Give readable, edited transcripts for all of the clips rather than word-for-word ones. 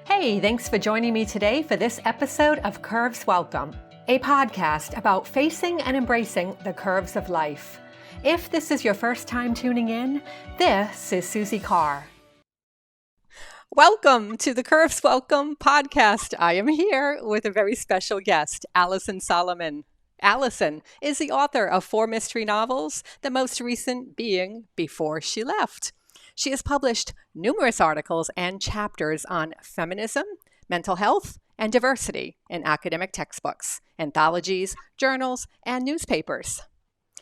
Hey, thanks for joining me today for this episode of Curves Welcome, a podcast about facing and embracing the curves of life. If this is your first time tuning in, this is Susie Carr. Welcome to the Curves Welcome podcast. I am here with a very special guest, Alison Solomon. Alison is the author of 4 mystery novels, the most recent being Before She Left. She has published numerous articles and chapters on feminism, mental health, and diversity in academic textbooks, anthologies, journals, and newspapers.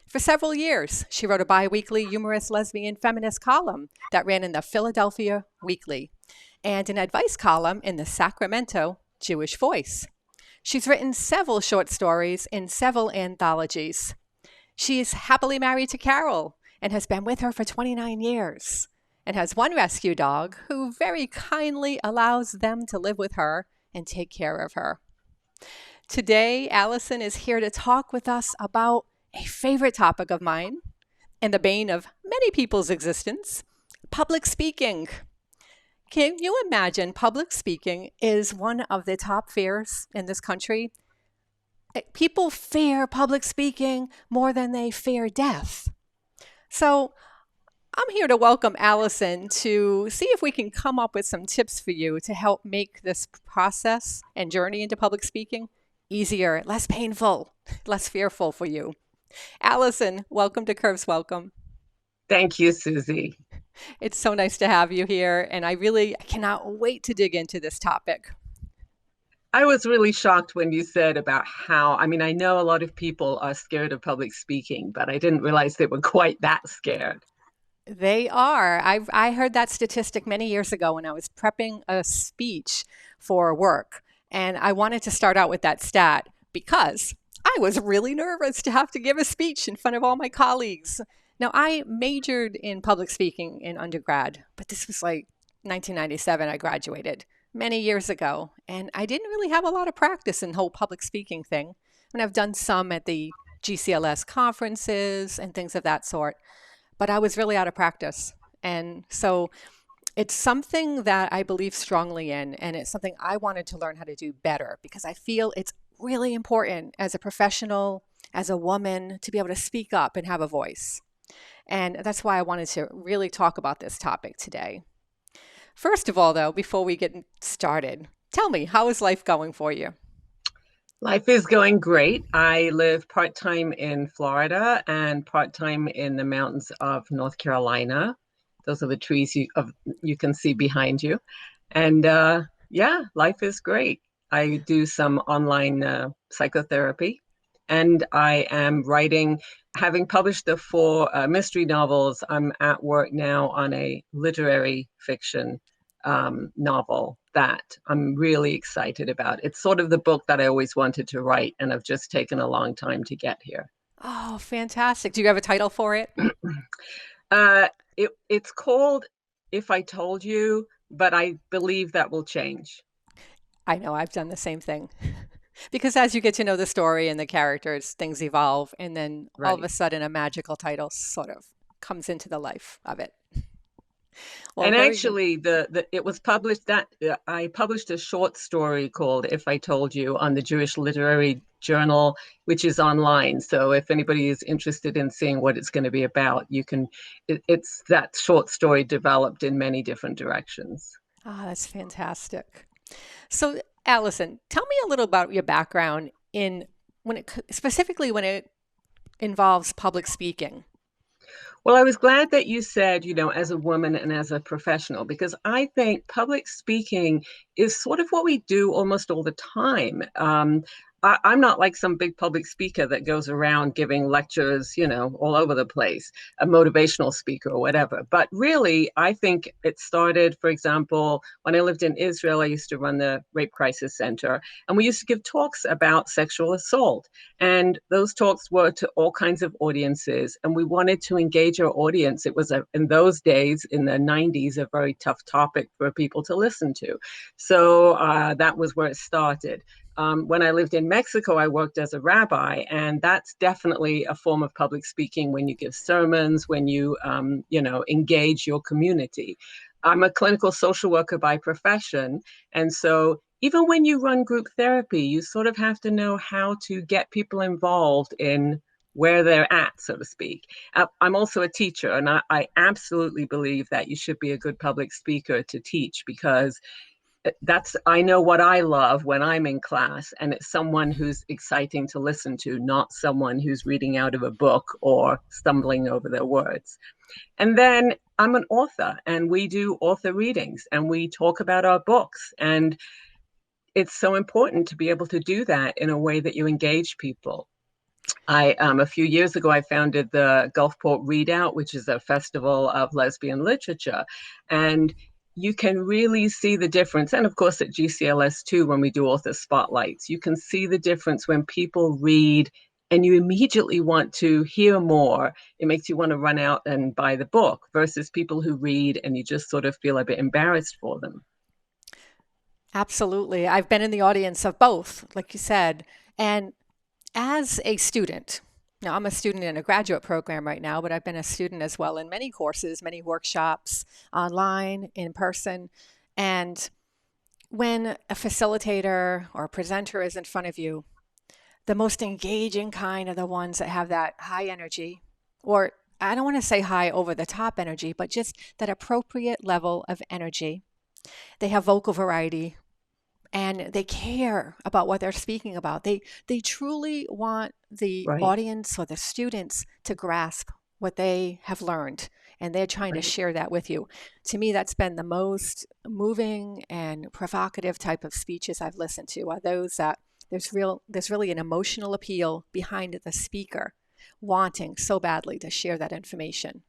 For several years, she wrote a bi-weekly humorous lesbian feminist column that ran in the Philadelphia Weekly and an advice column in the Sacramento Jewish Voice. She's written several short stories in several anthologies. She is happily married to Carol and has been with her for 29 years. And has one rescue dog who very kindly allows them to live with her and take care of her. Today, Alison is here to talk with us about a favorite topic of mine and the bane of many people's existence, public speaking. Can you imagine public speaking is one of the top fears in this country? People fear public speaking more than they fear death. So I'm here to welcome Alison to see if we can come up with some tips for you to help make this process and journey into public speaking easier, less painful, less fearful for you. Alison, welcome to Curves Welcome. Thank you, Susie. It's so nice to have you here, and I cannot wait to dig into this topic. I was really shocked when you said about I know a lot of people are scared of public speaking, but I didn't realize they were quite that scared. They are. I heard that statistic many years ago when I was prepping a speech for work. And I wanted to start out with that stat because I was really nervous to have to give a speech in front of all my colleagues. Now, I majored in public speaking in undergrad, but this was like 1997 I graduated, many years ago. And I didn't really have a lot of practice in the whole public speaking thing. And I've done some at the GCLS conferences and things of that sort. But I was really out of practice. And so it's something that I believe strongly in, and it's something I wanted to learn how to do better because I feel it's really important as a professional, as a woman, to be able to speak up and have a voice. And that's why I wanted to really talk about this topic today. First of all, though, before we get started, tell me, how is life going for you? Life is going great. I live part-time in Florida and part-time in the mountains of North Carolina. Those are the trees you can see behind you. And life is great. I do some online psychotherapy, and I am writing, having published the 4 mystery novels. I'm at work now on a literary fiction novel that I'm really excited about. It's sort of the book that I always wanted to write, and I've just taken a long time to get here. Oh, fantastic. Do you have a title for it? It's called If I Told You, but I believe that will change. I know, I've done the same thing. Because as you get to know the story and the characters, things evolve, and then all of a sudden a magical title sort of comes into the life of it. Well, and actually, it was published that I published a short story called "If I Told You" on the Jewish Literary Journal, which is online. So if anybody is interested in seeing what it's going to be about, you can. It's that short story developed in many different directions. Ah, that's fantastic. So, Alison, tell me a little about your background specifically when it involves public speaking. Well, I was glad that you said, as a woman and as a professional, because I think public speaking is sort of what we do almost all the time. I'm not like some big public speaker that goes around giving lectures, all over the place, a motivational speaker or whatever. But really, I think it started, for example, when I lived in Israel, I used to run the Rape Crisis Center, and we used to give talks about sexual assault. And those talks were to all kinds of audiences, and we wanted to engage our audience. It was, in those days, in the 90s, a very tough topic for people to listen to. So that was where it started. When I lived in Mexico, I worked as a rabbi, and that's definitely a form of public speaking when you give sermons, when you, engage your community. I'm a clinical social worker by profession. And so even when you run group therapy, you sort of have to know how to get people involved in where they're at, so to speak. I'm also a teacher, and I absolutely believe that you should be a good public speaker to teach, because that's, I know what I love when I'm in class, and it's someone who's exciting to listen to, not someone who's reading out of a book or stumbling over their words. And then I'm an author, and we do author readings and we talk about our books. And it's so important to be able to do that in a way that you engage people. A few years ago, I founded the Gulfport Readout, which is a festival of lesbian literature. And you can really see the difference. And of course, at GCLS too, when we do author spotlights, you can see the difference when people read and you immediately want to hear more. It makes you want to run out and buy the book, versus people who read and you just sort of feel a bit embarrassed for them. Absolutely. I've been in the audience of both, like you said. And as a student, now I'm a student in a graduate program right now, but I've been a student as well in many courses, many workshops, online, in person. And when a facilitator or a presenter is in front of you, the most engaging kind are the ones that have that high energy, or I don't want to say high over the top energy, but just that appropriate level of energy. They have vocal variety and they care about what they're speaking about. They truly want the Right, audience or the students to grasp what they have learned, and they're trying to right. share that with you. To me, that's been the most moving and provocative type of speeches I've listened to, are those that there's really an emotional appeal behind the speaker wanting so badly to share that information.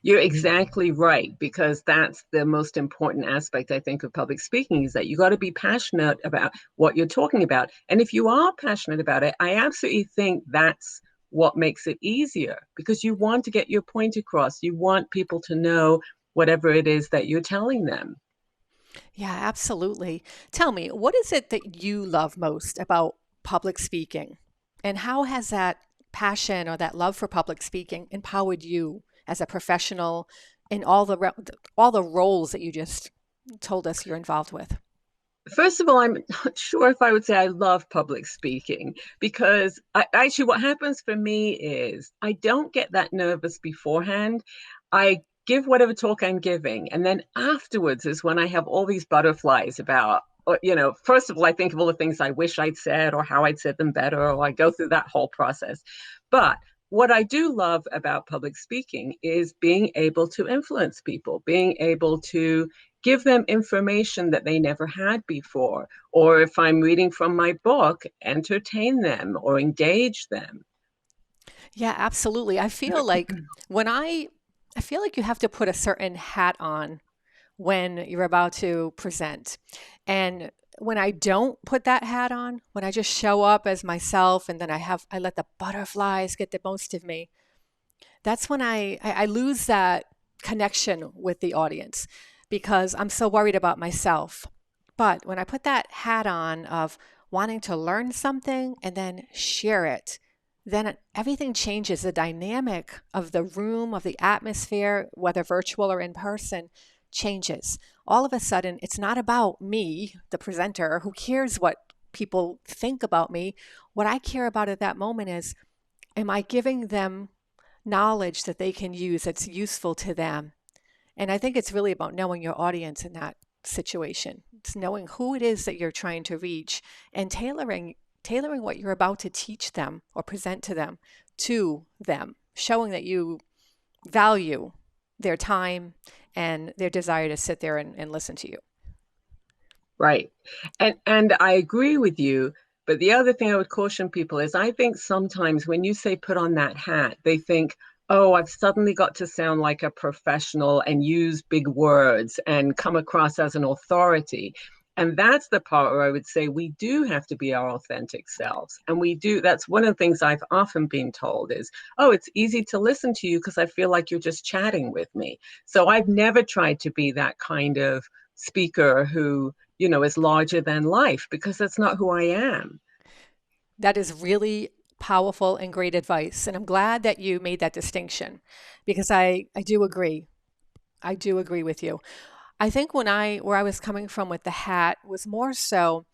You're exactly right, because that's the most important aspect, I think, of public speaking, is that you got to be passionate about what you're talking about. And if you are passionate about it, I absolutely think that's what makes it easier, because you want to get your point across. You want people to know whatever it is that you're telling them. Yeah, absolutely. Tell me, what is it that you love most about public speaking? And how has that passion or that love for public speaking empowered you as a professional in all the roles that you just told us you're involved with? First of all, I'm not sure if I would say I love public speaking, because actually, what happens for me is I don't get that nervous beforehand. I give whatever talk I'm giving, and then afterwards is when I have all these butterflies about, first of all, I think of all the things I wish I'd said or how I'd said them better, or I go through that whole process. But what I do love about public speaking is being able to influence people, being able to give them information that they never had before. Or if I'm reading from my book, entertain them or engage them. Yeah, absolutely. When I feel like you have to put a certain hat on when you're about to present. And when I don't put that hat on, when I just show up as myself and then I let the butterflies get the most of me, that's when I lose that connection with the audience because I'm so worried about myself. But when I put that hat on of wanting to learn something and then share it, then everything changes. The dynamic of the room, of the atmosphere, whether virtual or in person, changes. All of a sudden, it's not about me, the presenter. Who cares what people think about me? What I care about at that moment is, am I giving them knowledge that they can use that's useful to them? And I think it's really about knowing your audience in that situation. It's knowing who it is that you're trying to reach and tailoring what you're about to teach them or present to them, showing that you value their time and their desire to sit there and listen to you. Right. And I agree with you. But the other thing I would caution people is, I think sometimes when you say put on that hat, they think, oh, I've suddenly got to sound like a professional and use big words and come across as an authority. And that's the part where I would say we do have to be our authentic selves. And we do. That's one of the things I've often been told is, oh, it's easy to listen to you because I feel like you're just chatting with me. So I've never tried to be that kind of speaker who, is larger than life, because that's not who I am. That is really powerful and great advice. And I'm glad that you made that distinction because I do agree. I do agree with you. I think where I was coming from with the hat was more so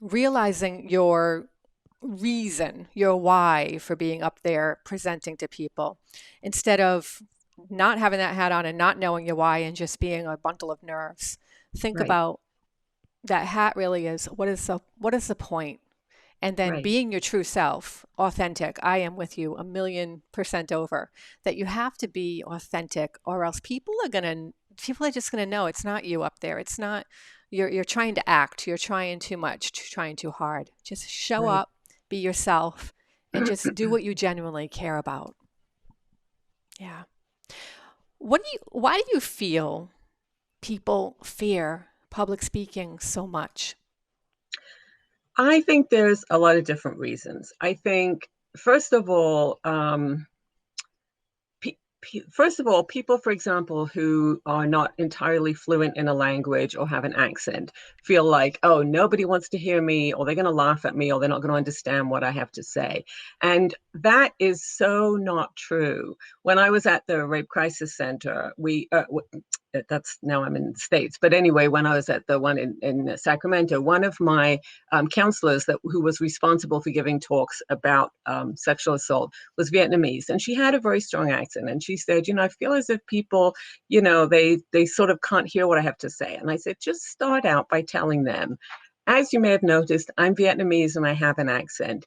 realizing your reason, your why for being up there presenting to people, instead of not having that hat on and not knowing your why and just being a bundle of nerves. Think Right, about that hat really is what is the point? And then right, being your true self, authentic. I am with you 1,000,000% over that you have to be authentic, or else people are just gonna know it's not you up there. It's not you're trying to act, you're trying too much, trying too hard. Just show right. up, be yourself, and just do what you genuinely care about. Yeah. Why do you feel people fear public speaking so much? I think there's a lot of different reasons. I think, first of all, first of all, people, for example, who are not entirely fluent in a language or have an accent feel like, oh, nobody wants to hear me, or they're going to laugh at me, or they're not going to understand what I have to say. And that is so not true. When I was at the Rape Crisis Center, that's now I'm in the States. But anyway, when I was at the one in Sacramento, one of my counselors who was responsible for giving talks about sexual assault was Vietnamese, and she had a very strong accent. And she said, I feel as if people, they sort of can't hear what I have to say. And I said, just start out by telling them, as you may have noticed, I'm Vietnamese and I have an accent.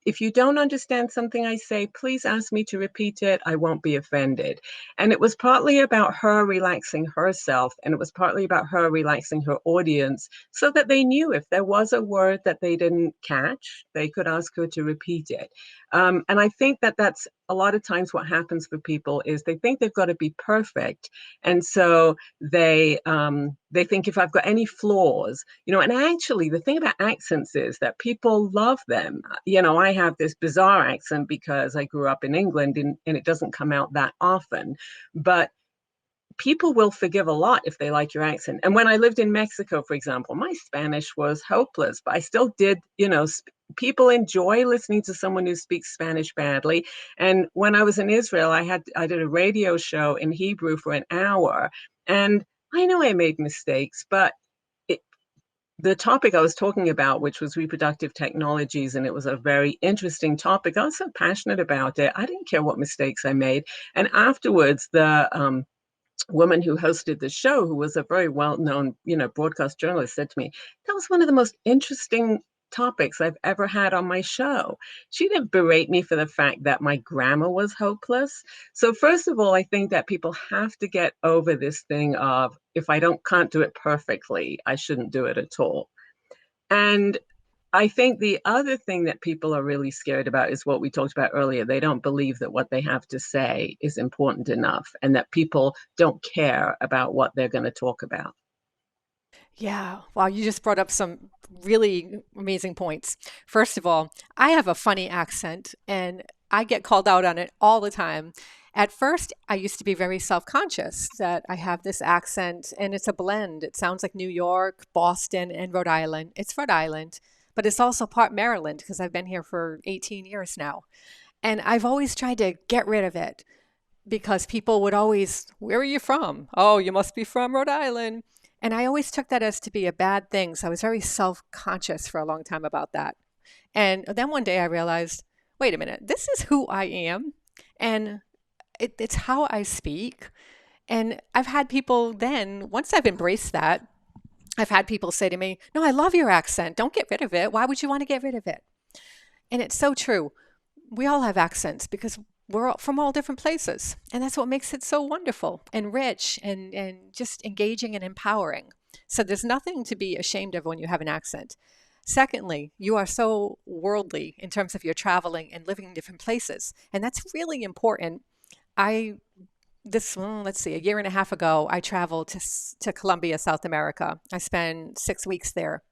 If you don't understand something I say, please ask me to repeat it. I won't be offended. And it was partly about her relaxing herself, and it was partly about her relaxing her audience so that they knew if there was a word that they didn't catch, they could ask her to repeat it. And I think that that's a lot of times what happens for people is they think they've got to be perfect. And so they think if I've got any flaws, and actually the thing about accents is that people love them. I have this bizarre accent because I grew up in England, and it doesn't come out that often. But people will forgive a lot if they like your accent. And when I lived in Mexico, for example, my Spanish was hopeless, but I still did, people enjoy listening to someone who speaks Spanish badly. And when I was in Israel, I did a radio show in Hebrew for an hour. And I know I made mistakes, but it, the topic I was talking about, which was reproductive technologies, and it was a very interesting topic. I was so passionate about it. I didn't care what mistakes I made. And afterwards, the woman who hosted the show, who was a very well-known, broadcast journalist, said to me, that was one of the most interesting topics I've ever had on my show. She didn't berate me for the fact that my grammar was hopeless. So first of all, I think that people have to get over this thing of if I can't do it perfectly, I shouldn't do it at all. And I think the other thing that people are really scared about is what we talked about earlier. They don't believe that what they have to say is important enough, and that people don't care about what they're going to talk about. Yeah. Wow, you just brought up some really amazing points. First of all, I have a funny accent and I get called out on it all the time. At first, I used to be very self-conscious that I have this accent and it's a blend. It sounds like New York, Boston, and Rhode Island. It's Rhode Island, but it's also part Maryland because I've been here for 18 years now. And I've always tried to get rid of it because people would always, where are you from? Oh, you must be from Rhode Island. And I always took that as to be a bad thing. So I was very self conscious for a long time about that. And then one day I realized, wait a minute, this is who I am. And it's how I speak. And I've had people then, once I've embraced that, I've had people say to me, no, I love your accent. Don't get rid of it. Why would you want to get rid of it? And it's so true. We all have accents because we're all from all different places. And that's what makes it so wonderful and rich and just engaging and empowering. So there's nothing to be ashamed of when you have an accent. Secondly, you are so worldly in terms of your traveling and living in different places. And that's really important. I let's see, a year and a half ago, I traveled to Colombia, South America. I spent 6 weeks there.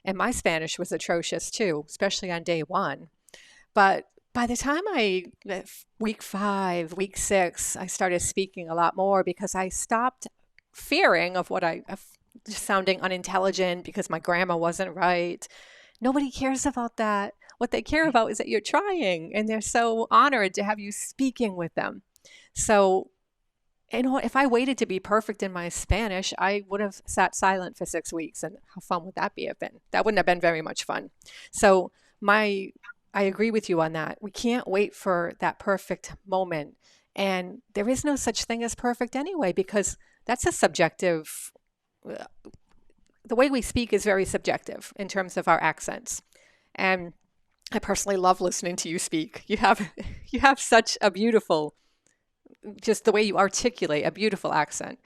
And my Spanish was atrocious too, especially on day one. But by the time week 5, week 6, I started speaking a lot more because I stopped fearing of just sounding unintelligent because my grammar wasn't right. Nobody cares about that. What they care about is that you're trying, and they're so honored to have you speaking with them. So if I waited to be perfect in my Spanish, I would have sat silent for 6 weeks. And how fun would that have been? That wouldn't have been very much fun. So my, I agree with you on that. We can't wait for that perfect moment. And there is no such thing as perfect anyway, because that's a subjective, the way we speak is very subjective in terms of our accents. And I personally love listening to you speak. You have such a beautiful, just the way you articulate a beautiful accent.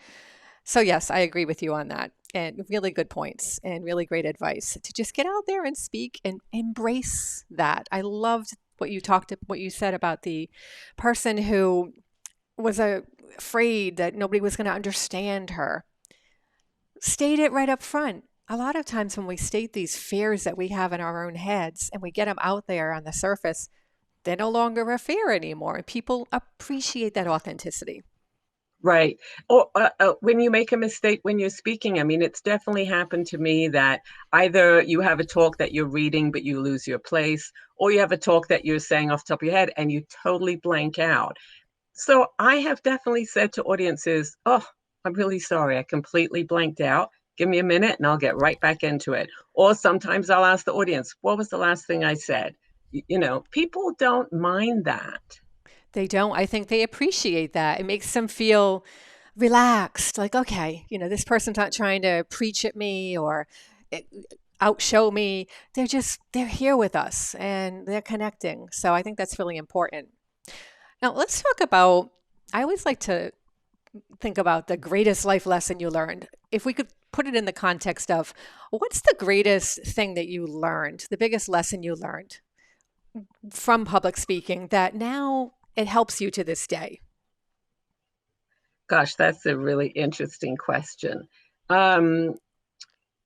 So yes, I agree with you on that. And really good points and really great advice to just get out there and speak and embrace that. I loved what you said about the person who was afraid that nobody was going to understand her. State it right up front. A lot of times when we state these fears that we have in our own heads and we get them out there on the surface, they're no longer a fear anymore. And people appreciate that authenticity. Right. Or when you make a mistake when you're speaking, I mean, it's definitely happened to me that either you have a talk that you're reading, but you lose your place, or you have a talk that you're saying off the top of your head and you totally blank out. So I have definitely said to audiences, oh, I'm really sorry. I completely blanked out. Give me a minute and I'll get right back into it. Or sometimes I'll ask the audience, what was the last thing I said? You know, people don't mind that. They don't. I think they appreciate that. It makes them feel relaxed, like, okay, this person's not trying to preach at me or eh, outshow me. They're here with us and they're connecting. So I think that's really important. Now, let's talk about, I always like to think about the greatest life lesson you learned. If we could put it in the context of what's the greatest thing that you learned, the biggest lesson you learned from public speaking that now it helps you to this day? Gosh, that's a really interesting question. Um,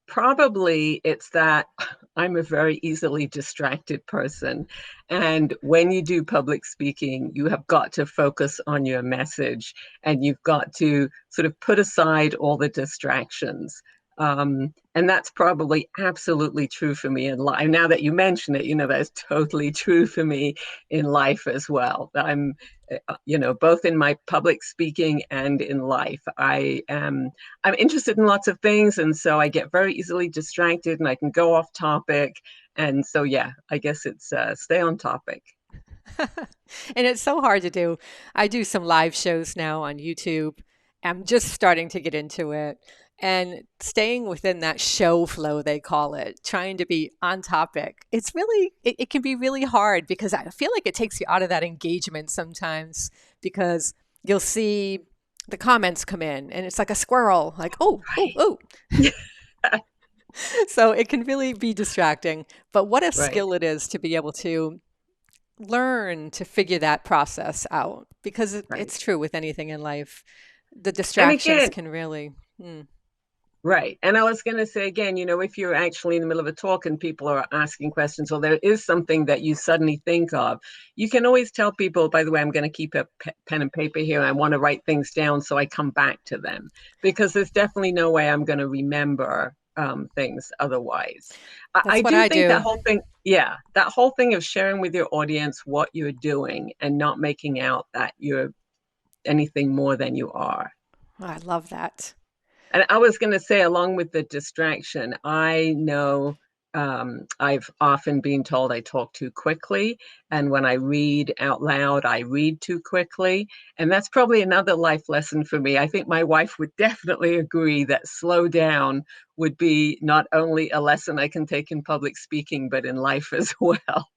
Probably it's that I'm a very easily distracted person. And when you do public speaking, you have got to focus on your message and you've got to sort of put aside all the distractions. And that's probably absolutely true for me in life. Now that you mention it, that's totally true for me in life as well. Both in my public speaking and in life, I'm interested in lots of things, and so I get very easily distracted, and I can go off topic. And so, yeah, I guess it's stay on topic. And it's so hard to do. I do some live shows now on YouTube. I'm just starting to get into it and staying within that show flow, they call it, trying to be on topic. It can be really hard because I feel like it takes you out of that engagement sometimes because you'll see the comments come in and it's like a squirrel, like, oh, oh, Right. oh. So it can really be distracting. But what a Right. skill it is to be able to learn to figure that process out because Right. it's true with anything in life. The And distractions again, can really. right. And I was going to say again, if you're actually in the middle of a talk and people are asking questions or there is something that you suddenly think of, you can always tell people, by the way, I'm going to keep a pen and paper here. And I want to write things down so I come back to them because there's definitely no way I'm going to remember things otherwise. That's I what do I think that do. whole thing, yeah, that whole thing of sharing with your audience what you're doing and not making out that you're anything more than you are. Oh, I love that. And I was going to say, along with the distraction, I know I've often been told I talk too quickly. And when I read out loud, I read too quickly. And that's probably another life lesson for me. I think my wife would definitely agree that slow down would be not only a lesson I can take in public speaking, but in life as well.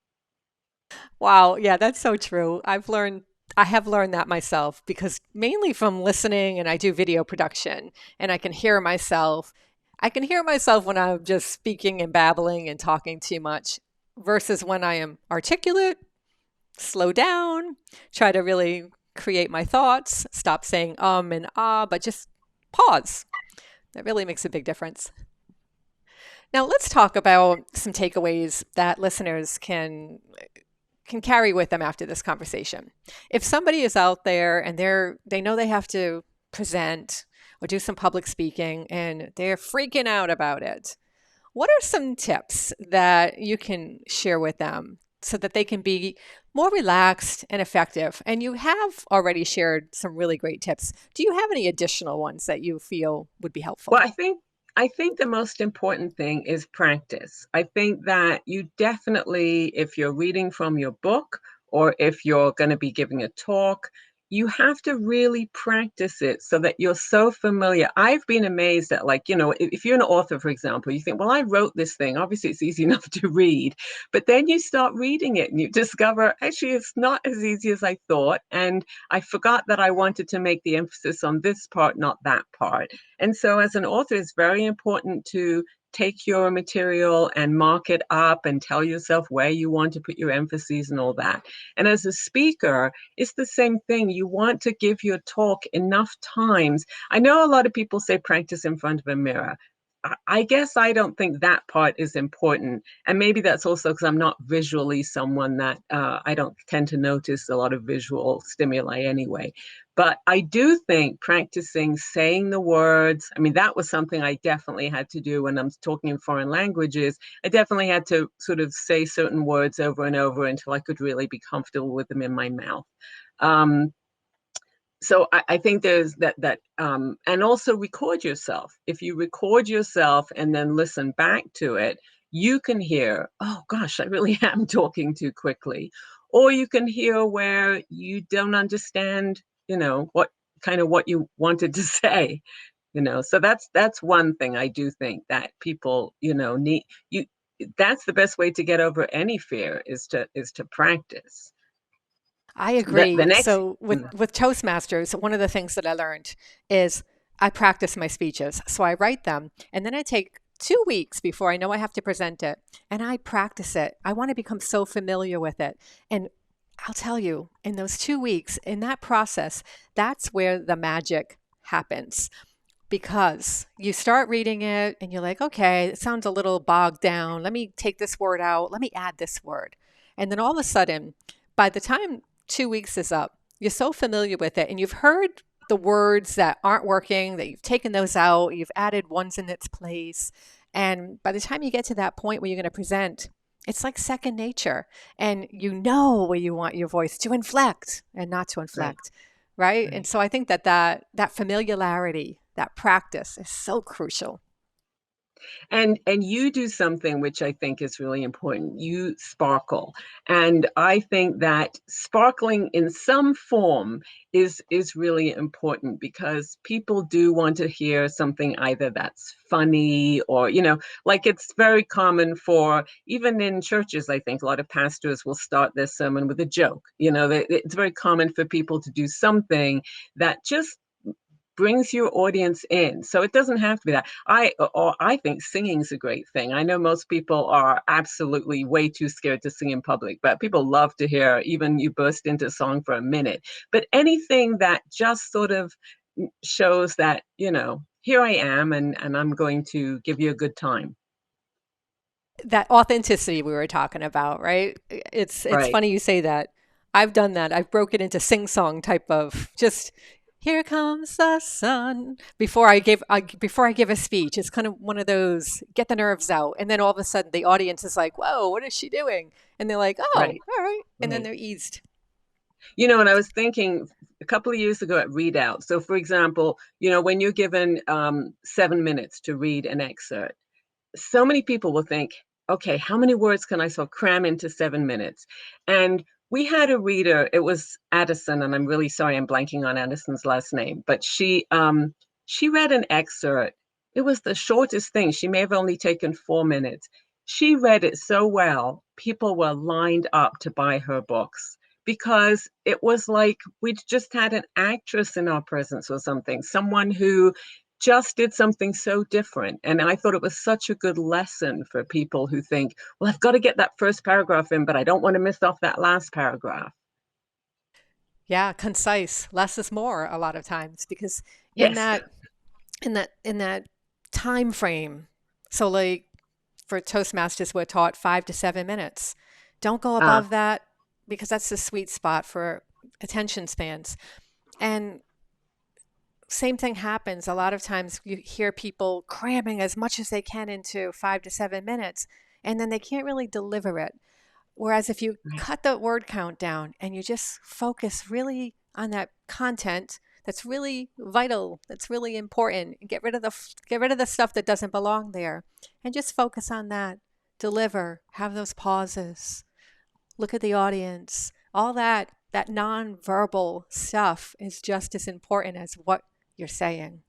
Wow, yeah, that's so true. I have learned that myself because mainly from listening and I do video production and I can hear myself. I can hear myself when I'm just speaking and babbling and talking too much versus when I am articulate, slow down, try to really create my thoughts, stop saying and ah, but just pause. That really makes a big difference. Now, let's talk about some takeaways that listeners can carry with them after this conversation. If somebody is out there and they know they have to present or do some public speaking and they're freaking out about it, what are some tips that you can share with them so that they can be more relaxed and effective. And you have already shared some really great tips. Do you have any additional ones that you feel would be Well, helpful? I think the most important thing is practice. I think that you definitely, if you're reading from your book or if you're going to be giving a talk, you have to really practice it so that you're so familiar. I've been amazed at, like, if you're an author, for example, you think, well, I wrote this thing. Obviously, it's easy enough to read. But then you start reading it and you discover, actually, it's not as easy as I thought. And I forgot that I wanted to make the emphasis on this part, not that part. And so, as an author, it's very important to take your material and mark it up and tell yourself where you want to put your emphases and all that. And as a speaker, it's the same thing. You want to give your talk enough times. I know a lot of people say practice in front of a mirror. I guess I don't think that part is important. And maybe that's also because I'm not visually someone that I don't tend to notice a lot of visual stimuli anyway. But I do think practicing saying the words, I mean, that was something I definitely had to do when I'm talking in foreign languages. I definitely had to sort of say certain words over and over until I could really be comfortable with them in my mouth. Um, so I think there's that, and also record yourself. If you record yourself and then listen back to it, you can hear, oh gosh, I really am talking too quickly. Or you can hear where you don't understand, what you wanted to say. So that's one thing I do think that people, need you. That's the best way to get over any fear, is to practice. I The agree. next. So with Toastmasters, one of the things that I learned is I practice my speeches. So I write them and then I take 2 weeks before I know I have to present it and I practice it. I want to become so familiar with it. And I'll tell you, in those 2 weeks, in that process, that's where the magic happens because you start reading it and you're like, okay, it sounds a little bogged down. Let me take this word out. Let me add this word. And then all of a sudden, by the time 2 weeks is up, you're so familiar with it and you've heard the words that aren't working, that you've taken those out, you've added ones in its place. And by the time you get to that point where you're going to present, it's like second nature. And you know where you want your voice to inflect and not to Right, inflect, right? And right. so I think that familiarity, that practice is so crucial. And you do something which I think is really important. You sparkle. And I think that sparkling in some form is really important because people do want to hear something either that's funny or, like it's very common for, even in churches, I think a lot of pastors will start their sermon with a joke. It's very common for people to do something that just brings your audience in. So it doesn't have to be that. I think singing is a great thing. I know most people are absolutely way too scared to sing in public, but people love to hear even you burst into song for a minute. But anything that just sort of shows that, here I am and I'm going to give you a good time. That authenticity we were talking about, right? It's Right. funny you say that. I've done that. I've broken into sing-song type of just here comes the sun before I give a speech. It's kind of one of those get the nerves out, and then all of a sudden the audience is like, "Whoa, what is she doing?" And they're like, "Oh, Right. all right," and then Right. they're eased. And I was thinking a couple of years ago at readout. So, for example, when you're given 7 minutes to read an excerpt, so many people will think, okay, how many words can I so cram into 7 minutes? And we had a reader, it was Addison, and I'm really sorry I'm blanking on Addison's last name, but she read an excerpt. It was the shortest thing. She may have only taken 4 minutes. She read it so well, people were lined up to buy her books because it was like we'd just had an actress in our presence or something, someone who just did something so different. And I thought it was such a good lesson for people who think, well, I've got to get that first paragraph in, but I don't want to miss off that last paragraph. Yeah, concise. Less is more a lot of times because in Yes. that in that time frame. So like for Toastmasters, we're taught 5 to 7 minutes. Don't go Ah, above that because that's the sweet spot for attention spans. And same thing happens. A lot of times you hear people cramming as much as they can into 5 to 7 minutes, and then they can't really deliver it. Whereas if you Right. cut the word count down and you just focus really on that content that's really vital, that's really important, get rid of the stuff that doesn't belong there, and just focus on that. Deliver, have those pauses, look at the audience. All that nonverbal stuff is just as important as what you're saying.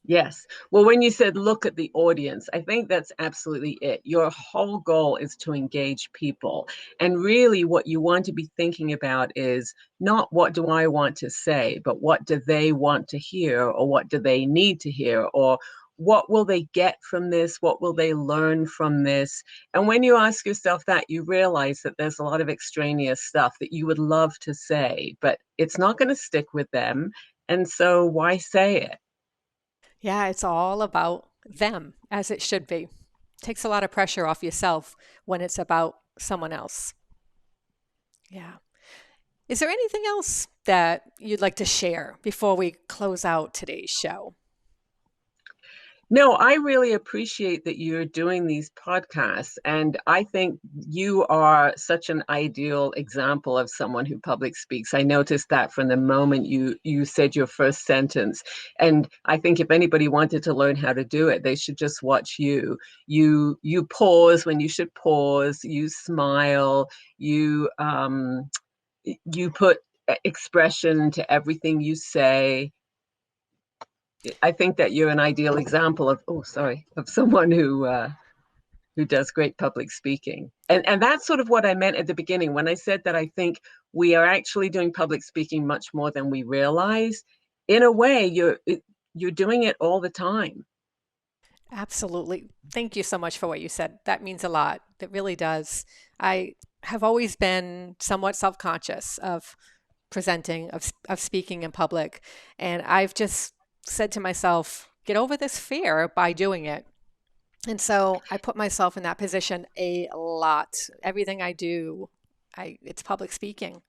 Yes. Well, when you said look at the audience, I think that's absolutely it. Your whole goal is to engage people. And really, what you want to be thinking about is not what do I want to say, but what do they want to hear, or what do they need to hear, or what will they get from this? What will they learn from this? And when you ask yourself that, you realize that there's a lot of extraneous stuff that you would love to say, but it's not going to stick with them. And so, why say it? Yeah, it's all about them, as it should be. Takes a lot of pressure off yourself when it's about someone else. Yeah. Is there anything else that you'd like to share before we close out today's show? No, I really appreciate that you're doing these podcasts. And I think you are such an ideal example of someone who public speaks. I noticed that from the moment you said your first sentence. And I think if anybody wanted to learn how to do it, they should just watch you. You pause when you should pause, you smile, you put expression to everything you say. I think that you're an ideal example of, oh, sorry, of someone who does great public speaking. And that's sort of what I meant at the beginning when I said that I think we are actually doing public speaking much more than we realize. In a way, you're doing it all the time. Absolutely. Thank you so much for what you said. That means a lot. It really does. I have always been somewhat self conscious of presenting, of speaking in public. And I've just said to myself, get over this fear by doing it. And so I put myself in that position a lot. Everything I do, it's public speaking.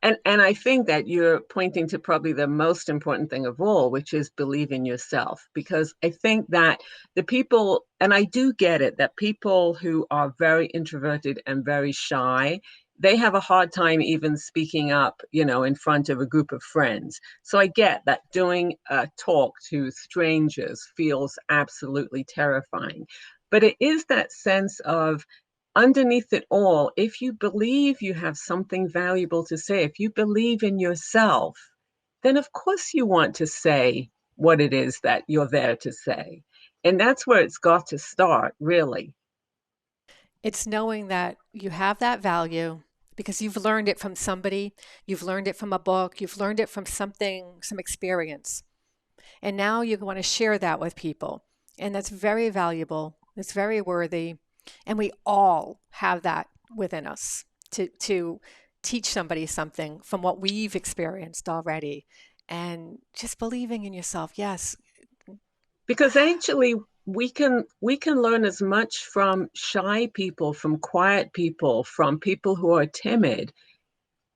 And I think that you're pointing to probably the most important thing of all, which is believe in yourself. Because I think that the people, and I do get it, that people who are very introverted and very shy, they have a hard time even speaking up, in front of a group of friends. So I get that doing a talk to strangers feels absolutely terrifying. But it is that sense of underneath it all, if you believe you have something valuable to say, if you believe in yourself, then of course you want to say what it is that you're there to say. And that's where it's got to start, really. It's knowing that you have that value because you've learned it from somebody, you've learned it from a book, you've learned it from something, some experience. And now you want to share that with people. And that's very valuable. It's very worthy. And we all have that within us to teach somebody something from what we've experienced already. And just believing in yourself. Yes. Because actually we can learn as much from shy people, from quiet people, from people who are timid.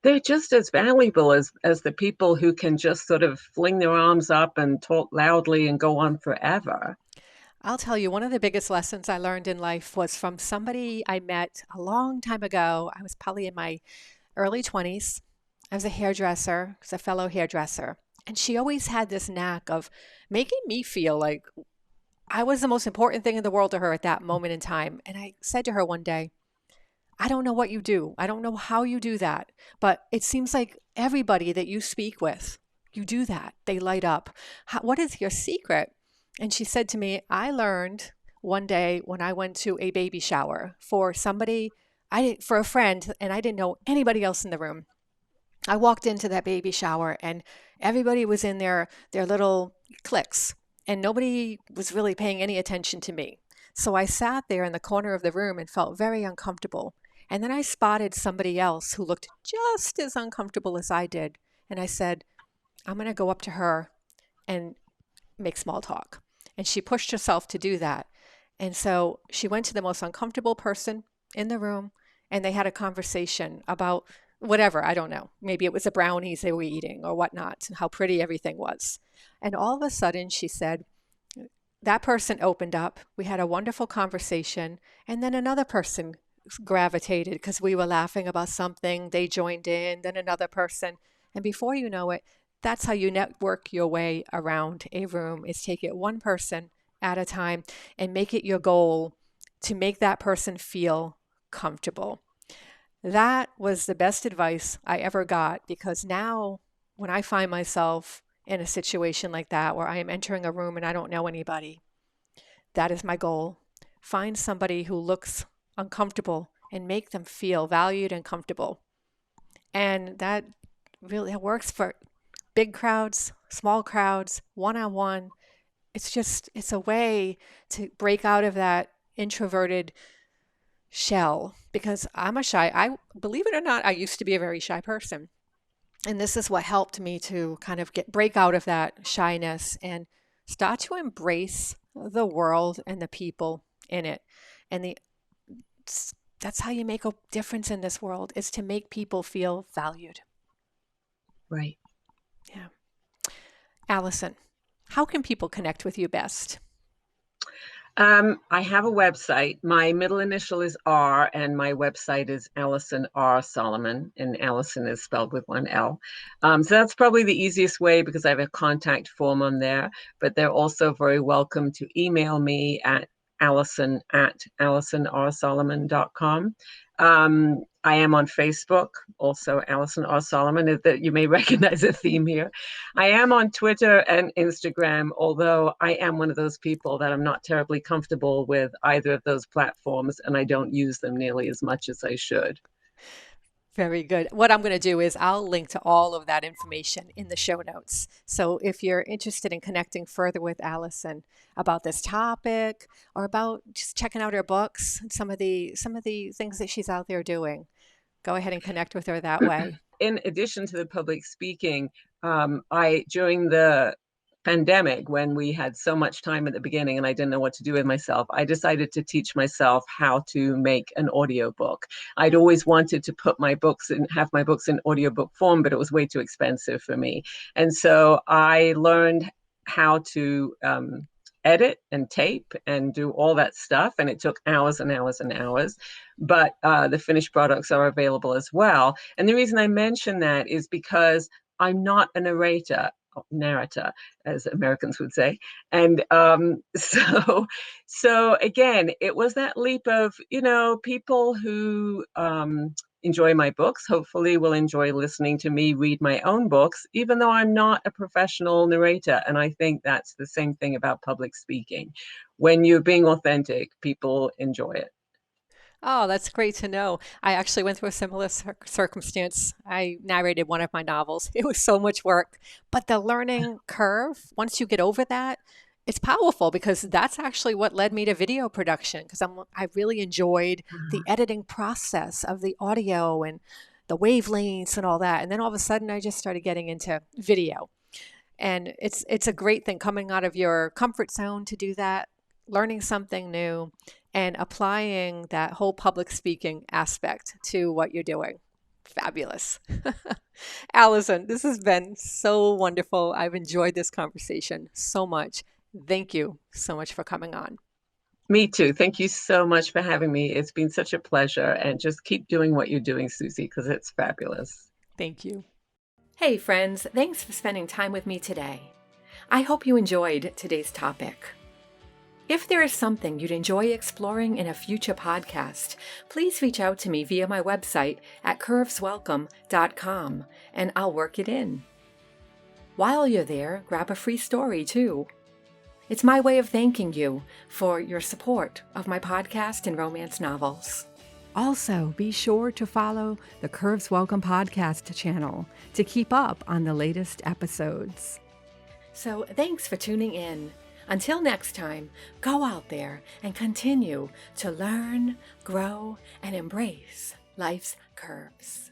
They're just as valuable as the people who can just sort of fling their arms up and talk loudly and go on forever. I'll tell you, one of the biggest lessons I learned in life was from somebody I met a long time ago. I was probably in my early 20s. I was a hairdresser, I was a fellow hairdresser. And she always had this knack of making me feel like I was the most important thing in the world to her at that moment in time. And I said to her one day, I don't know what you do. I don't know how you do that. But it seems like everybody that you speak with, you do that. They light up. What is your secret? And she said to me, I learned one day when I went to a baby shower for somebody, for a friend, and I didn't know anybody else in the room. I walked into that baby shower and everybody was in their little cliques and nobody was really paying any attention to me. So I sat there in the corner of the room and felt very uncomfortable. And then I spotted somebody else who looked just as uncomfortable as I did. And I said, I'm going to go up to her and make small talk. And she pushed herself to do that. And so she went to the most uncomfortable person in the room and they had a conversation about whatever, I don't know. Maybe it was the brownies they were eating or whatnot, and how pretty everything was. And all of a sudden, she said, that person opened up. We had a wonderful conversation. And then another person gravitated because we were laughing about something. They joined in, then another person. And before you know it, that's how you network your way around a room, is take it one person at a time and make it your goal to make that person feel comfortable. That was the best advice I ever got, because now when I find myself in a situation like that where I am entering a room and I don't know anybody, that is my goal. Find somebody who looks uncomfortable and make them feel valued and comfortable. And that really works for big crowds, small crowds, one-on-one. It's a way to break out of that introverted shell, because I believe it or not, I used to be a very shy person. And this is what helped me to kind of break out of that shyness and start to embrace the world and the people in it. And that's how you make a difference in this world, is to make people feel valued. Right. Yeah. Alison, how can people connect with you best? I have a website. My middle initial is R, and my website is Alison R Solomon, and Alison is spelled with one L. So that's probably the easiest way, because I have a contact form on there. But they're also very welcome to email me at alison@alisonrsolomon.com. I am on Facebook, also Alison R. Solomon, that you may recognize a theme here. I am on Twitter and Instagram, although I am one of those people that I'm not terribly comfortable with either of those platforms, and I don't use them nearly as much as I should. Very good. What I'm going to do is I'll link to all of that information in the show notes. So if you're interested in connecting further with Alison about this topic, or about just checking out her books and some of the things that she's out there doing, go ahead and connect with her that way. In addition to the public speaking, I during the pandemic, when we had so much time at the beginning and I didn't know what to do with myself, I decided to teach myself how to make an audiobook. I'd always wanted to put my books and have my books in audiobook form, but it was way too expensive for me. And so I learned how to edit and tape and do all that stuff. And it took hours and hours and hours. But the finished products are available as well. And the reason I mention that is because I'm not a narrator, as Americans would say. And so again, it was that leap of, people who enjoy my books, hopefully will enjoy listening to me read my own books, even though I'm not a professional narrator. And I think that's the same thing about public speaking. When you're being authentic, people enjoy it. Oh, that's great to know. I actually went through a similar circumstance. I narrated one of my novels. It was so much work, but the learning curve, once you get over that, it's powerful, because that's actually what led me to video production, because I really enjoyed the editing process of the audio and the wavelengths and all that. And then all of a sudden I just started getting into video. And it's a great thing coming out of your comfort zone to do that, learning something new and applying that whole public speaking aspect to what you're doing. Fabulous. Alison, this has been so wonderful. I've enjoyed this conversation so much. Thank you so much for coming on. Me too. Thank you so much for having me. It's been such a pleasure. And just keep doing what you're doing, Susie, because it's fabulous. Thank you. Hey, friends. Thanks for spending time with me today. I hope you enjoyed today's topic. If there is something you'd enjoy exploring in a future podcast, please reach out to me via my website at curveswelcome.com, and I'll work it in. While you're there, grab a free story too. It's my way of thanking you for your support of my podcast and romance novels. Also, be sure to follow the Curves Welcome podcast channel to keep up on the latest episodes. So thanks for tuning in. Until next time, go out there and continue to learn, grow, and embrace life's curves.